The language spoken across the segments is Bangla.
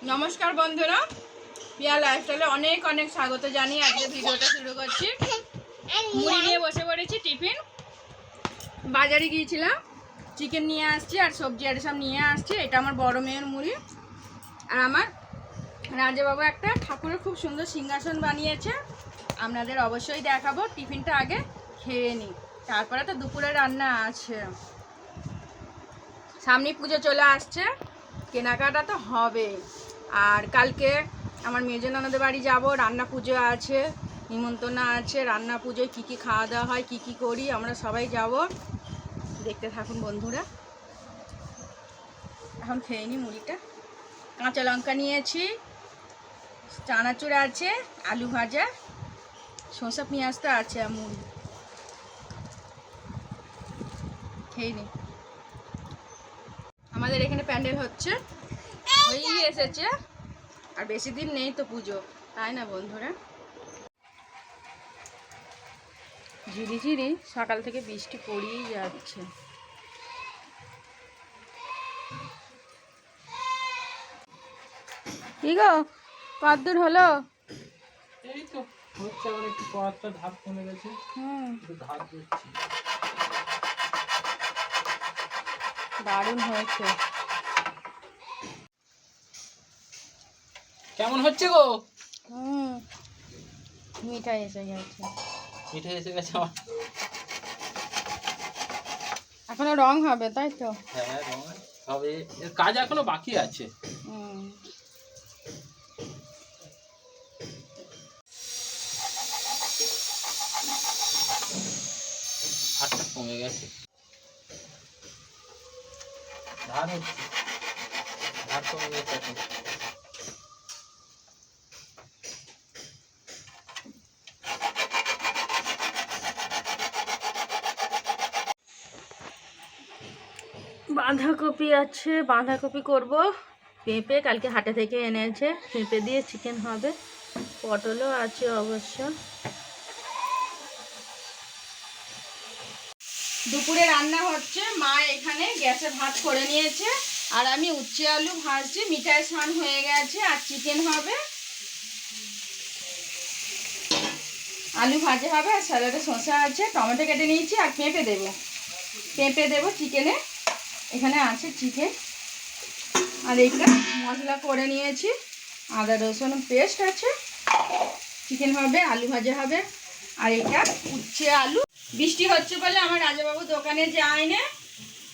নমস্কার বন্ধুরা, পিয়া লাইফস্টাইলে অনেক অনেক স্বাগত জানিয়ে আজকে ভিডিওটা শুরু করছি। মুড়ি নিয়ে বসে পড়েছি। টিফিন বাজারে গিয়েছিলাম, চিকেন নিয়ে আসছি আর সবজি আর সব নিয়ে আসছি। এটা আমার বড় মেয়ের মুড়ি। আর আমার রাজাবাবু একটা ঠাকুরের খুব সুন্দর সিংহাসন বানিয়েছে, আপনাদের অবশ্যই দেখাবো। টিফিনটা আগে খেয়ে নিই, তারপরে তো দুপুরে রান্না আছে। সামনে পুজো চলে আসছে, কেনাকাটা তো হবে। আর কালকে আমার মেজো ননদের বাড়ি যাব, রান্না পুজো আছে, নিমন্ত্রণ আছে। রান্না পুজোয় কী কী খাওয়া দাওয়া হয়, কী কী করি, আমরা সবাই যাব। দেখতে থাকুন বন্ধুরা। এখন খেয়ে নিই মুড়িটা। কাঁচা লঙ্কা নিয়েছি, চানাচুর আছে, আলু ভাজা, শসা পেঁয়াজ তো আছে, আর মুড়ি খেয়ে নিই। আমাদের এখানে প্যান্ডেল হচ্ছে, হয়েই এসেছে, আর বেশি দিন নেই তো পুজো, তাই না বন্ধুরা? ঝিরি ঝিরি সকাল থেকে বৃষ্টি পড়েই যাচ্ছে। কি গো, কতদূর হলো? এই তো হচ্ছে, আবার একটু কয়েকটা ধাপ কমে গেছে। ধাপ দিচ্ছি, দারুণ হয়েছে। কেমন হচ্ছে গো? মিঠাই এসে গেছে। মিঠাই এসে গেছে আমার। এখনো রং হবে, তাই তো? হ্যাঁ, রং হবে, এর কাজ এখনো বাকি আছে। হাতটা কমে গেছে, ধার হচ্ছে, ধার কমে গেছে এখন। বাঁধাকপি আছে, বাঁধাকপি করব। পেঁপে কালকে হাটে থেকে এনেছে, পেঁপে দিয়ে চিকেন হবে। পটলও আছে অবশ্য। দুপুরে রান্না হচ্ছে, মা এখানে গ্যাসে ভাত করে নিয়েছে, আর আমি উচ্ছে আলু ভাজছি। মিঠাই স্নান হয়ে গেছে, আর চিকেন হবে, আলু ভাজা হবে, আর স্যালাডে শসা আছে, টমেটো কেটে নিয়েছি, আর পেঁপে দেবো চিকেনে। এখানে আছে চিকেন, আর এইটা মশলা করে নিয়েছি, আদা রসুন পেস্ট আছে। চিকেন হবে, আলু ভাজা হবে, আর এটা উচ্ছে আলু। বৃষ্টি হচ্ছে বলে আমার রাজাবাবু দোকানে যায় না।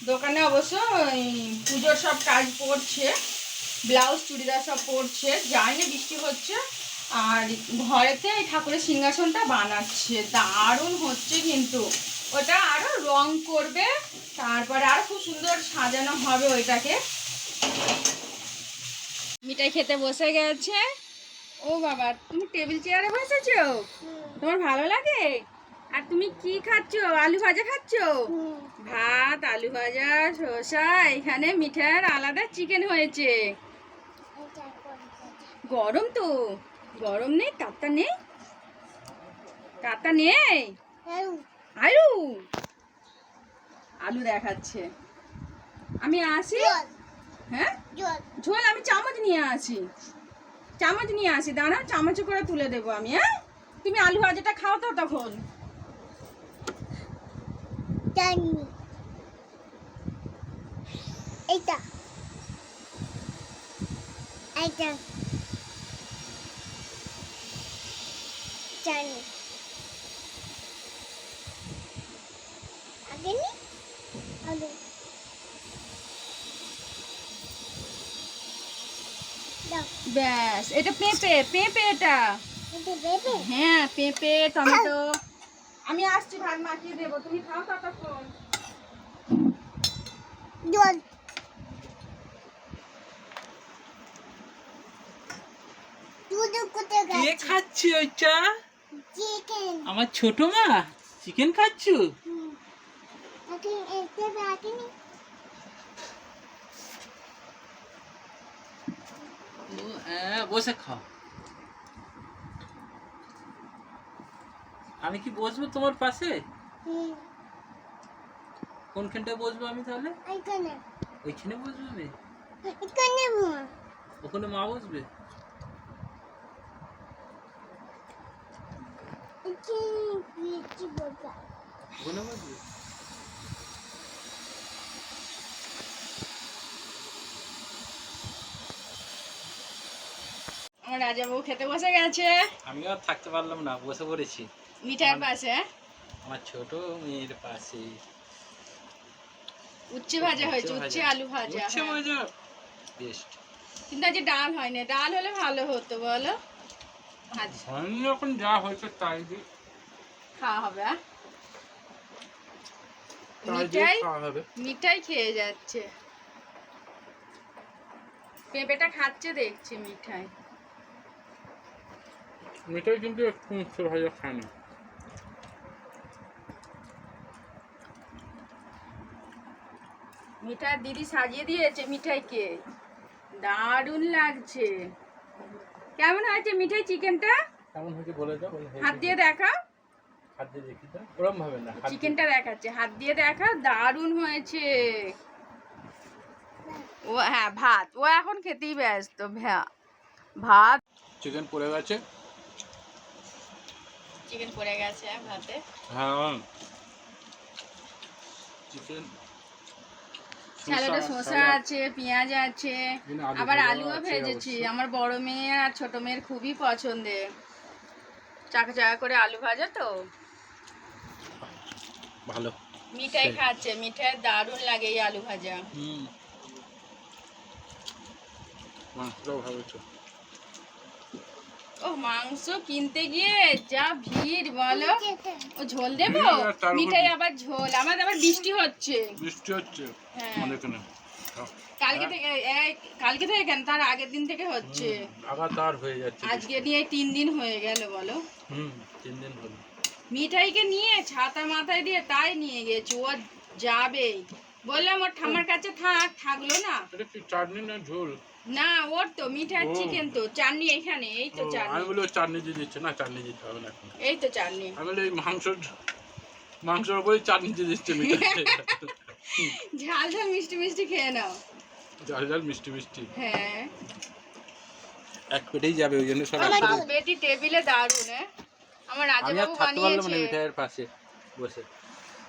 দোকানে অবশ্য পুজোর সব কাজ পড়ছে, ব্লাউজ চুড়িদার সব পড়ছে, যায় না, বৃষ্টি হচ্ছে। আর ঘরেতে এই ঠাকুরের সিংহাসনটা বানাচ্ছে, দারুণ হচ্ছে কিন্তু। ওটা আরও রং করবে, তারপরে আরও খুব সুন্দর সাজানো হবে ওইটাকে। মিঠাই খেতে বসে গেছে। ও বাবা, তুমি টেবিল চেয়ারে বসেছো? তোমার ভালো লাগে? আর তুমি কি খাচ্ছ? আলু ভাজা খাচ্ছ? ভাত, আলু ভাজা, শসা, এখানে মিঠাইয়ের আলাদা চিকেন হয়েছে। গরম তো, গরম নেই, তাতা নেই, তাতা নেই। আলু আলু দেখাচ্ছে। আমি আসি। হ্যাঁ, ঝোল আমি চামচ নিয়ে আসি, দাঁড়া, চামচে করে তুলে দেবো আমি। হ্যাঁ, তুমি আলু ভাজাটা খাও তো তখন। এইটা এইটা জানি আগে নি আগে ব্যাস, এটা পেঁপে, এটা বেবে হ্যাঁ, পেঁপে, টমেটো। আমি আসছি, ভাত মাখিয়ে দেবো, তুমি খাও ততক্ষণ। জল দুধ কোথায় কে গেছে? খাচ্ছে ওইটা? চিকেন। আমার ছোট মা চিকেন খাচ্ছ? আগে এটা রাখিনি। হ্যাঁ, বসে খাও। আমি কি বসবো তোমার পাশে? কোনখানটায় বসবো আমি তাহলে? এইখানে ওইখানে বসবো আমি? এখানে এখনই মা বসবে? লিচি বাবা এখনই বসবে? আমার রাজাবাবু খেতে বসে গেছে আমিও আর থাকতে পারলাম না, বসে পড়েছি মিঠাইয়ের পাশে। আমার ছোট মেয়ের পাশে। উচ্ছে ভাজা হয়েছে, উচ্ছে আলু ভাজা। উচ্ছে হ্যাঁ। ভাজা বেস্ট। কিন্তু আজকে ডাল হয়নি, ডাল হলে ভালো হতো বলো। ভাজা হয়নি যখন যা হয়েছে তাই দিয়ে খাওয়া হবে। তাই দিয়ে মিঠাই খাওয়া হবে। মিঠাই খেয়ে যাচ্ছে, পেঁপেটা খাচ্ছে দেখছি মিঠাই। মিঠাই কিন্তু একটু উচ্ছে ভাজা খায় না। মিঠাই দিদি সাজিয়ে দিয়েছে মিঠাইকে, দারুণ লাগছে। কেমন হয়েছে মিঠাই চিকেনটা? কেমন হয়েছে বলে দাও। হাত দিয়ে দেখাও, হাত দিয়ে দেখি তো, ওরম ভাবে না, হাত দিয়ে। চিকেনটা দেখাচ্ছে, হাত দিয়ে দেখা, দারুণ হয়েছে। ও হ্যাঁ ভাত, ও এখন খেতেই ব্যস্ত। ভাত চিকেন পড়ে গেছে। চিকেন পড়ে গেছে ভাতে। হ্যাঁ চিকেন, স্যালাডে শসা আছে, পেঁয়াজ আছে, আবার আলুও ভেজেছি। আমার বড় মেয়ে আর ছোট মেয়ের খুবই পছন্দের, চাকা চাকা করে আলু ভাজা তো। ভালো। মিঠাই খাচ্ছে, মিঠাই দারুণ লাগে এই আলু ভাজা। মাংসটাও ভালো তো। ও মাংস কিনতে গিয়ে যা ভিড় বলো। ও ঝোল দেবো, ভিড় আর তার উপর মিঠাই আবার ঝোল। আমার আবার বৃষ্টি হচ্ছে। বৃষ্টি হচ্ছে হ্যাঁ। আমাদের এখানে। কালকে থেকে কেন, তার আগের দিন থেকে হচ্ছে। লাগাতার হয়ে যাচ্ছে। আজকে নিয়ে 3 দিন হয়ে গেল বলো। 3 দিন হলো। মিঠাইকে নিয়ে ছাতা মাথায় দিয়ে তাই নিয়ে গেছি, ও যাবে। বললাম ওর ঠাম্মার কাছে থাকলো না। এটা কি চাটনি না ঝোল? না ওর তো মিঠাই ও। চিকেন তো, চাটনি এখানে, এই তো আমি চাটনি, বলি ও চাটনি দিয়ে দিচ্ছে না, চাটনি দিতে হবে না এখন। এই তো চাটনি। আমি বলি এই মাংসের উপরে চাটনি দিয়ে দিচ্ছে মিঠাই। ঝাল ঝাল মিষ্টি মিষ্টি খেয়ে নাও। ঝাল ঝাল মিষ্টি মিষ্টি হ্যাঁ এক পেটেই যাবে, ওই জন্য সব বেটি টেবিলে দারুন। আমার আমি আর রাজাবাবু থাকতে পারলাম না বানিয়েছে মিঠাইয়ের পাশে বসে।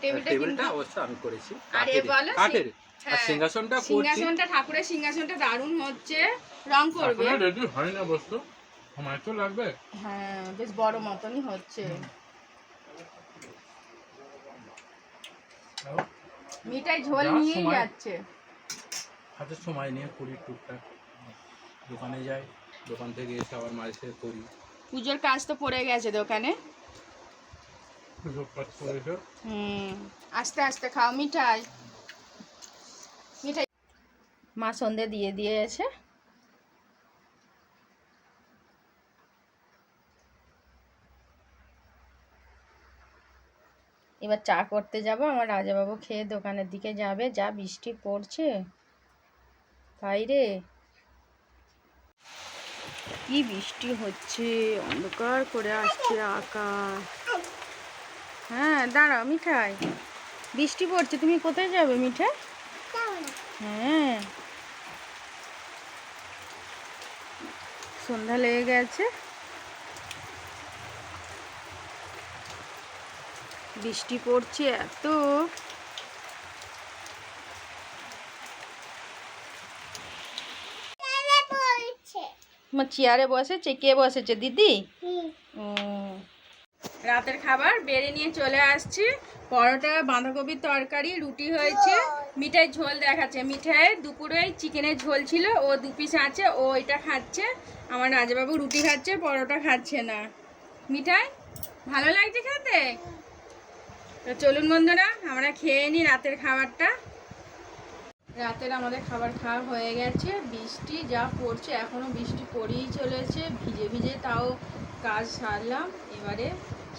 টেবিলটা টেবিলটা কিন্তু। অবশ্য আমি করেছি আর এ বলো কাঠের। আর হ্যাঁ, সিংহাসনটা করছি। সিংহাসনটা ঠাকুরের সিংহাসনটা দারুণ হচ্ছে, রং করবে। এখনো রেডি হয় না অবশ্য, সময় তো লাগবে। হ্যাঁ বেশ বড় মতনই হচ্ছে। মিঠাই ঝোল যা নিয়েই সময়- যাচ্ছে। হাতে সময় নিয়ে করি টুকটাক, দোকানে যাই, দোকান থেকে এসে আবার মাঝে করি। পুজোর কাজ তো পড়ে গেছে দোকানে। সুযোগ কাজ করে এসে আস্তে আস্তে খাও মিঠাই। মিঠাই মা সন্ধে দিয়ে দিয়েছে। এবার চা করতে যাব। আমার রাজাবাবু খেয়ে দোকানের দিকে যাবে, যা বৃষ্টি পড়ছে বাইরে, কি বৃষ্টি হচ্ছে, অন্ধকার করে আসছে আকাশ। হ্যাঁ দাঁড়াও মিঠাই, বৃষ্টি পড়ছে, তুমি কোথায় যাবে মিঠাই? হ্যাঁ সন্ধ্যা লেগে গেছে, বৃষ্টি পড়ছে এত। আমার চেয়ারে বসেছে, কে বসেছে দিদি? ও রাতের খাবার বেড়ে নিয়ে চলে আসছি। পরোটা, বাঁধাকপির তরকারি, রুটি হয়েছে, মিঠাই ঝোল দেখাচ্ছে। মিঠাই দুপুরে চিকেনের ঝোল ছিল, ও 2 পিস আছে, ও এটা খাচ্ছে। আমার রাজাবাবু রুটি খাচ্ছে, পরোটা খাচ্ছে না। মিঠাই ভালো লাগছে খেতে? তো চলুন বন্ধুরা আমরা খেয়ে নিই রাতের খাবারটা। রাতের আমাদের খাবার খাওয়া হয়ে গেছে। বৃষ্টি যা পড়ছে, এখনও বৃষ্টি পড়েই চলেছে, ভিজে ভিজে তাও কাজ সারলাম। এবারে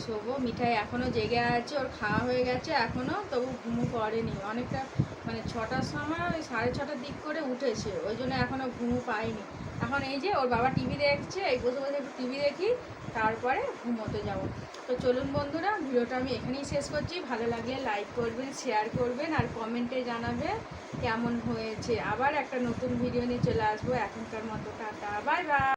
শোবো। মিঠাই এখনও জেগে আছে, ওর খাওয়া হয়ে গেছে এখনও, তবু ঘুমু করেনি। অনেকটা মানে 6টার সময়, ওই 6:30টার দিক করে উঠেছে, ওই জন্য এখনও ঘুমু পাইনি। এখন এই যে ওর বাবা টিভি দেখছে, এই বসে বসে একটু টিভি দেখি, তারপরে ঘুমোতে যাব। তো চলুন বন্ধুরা, ভিডিওটা আমি এখানেই শেষ করছি। ভালো লাগলে লাইক করবেন, শেয়ার করবেন, আর কমেন্টে জানাবে কেমন হয়েছে। আবার একটা নতুন ভিডিও নিয়ে চলে আসবো। এখনকার মতো টাটা, বাই বাই।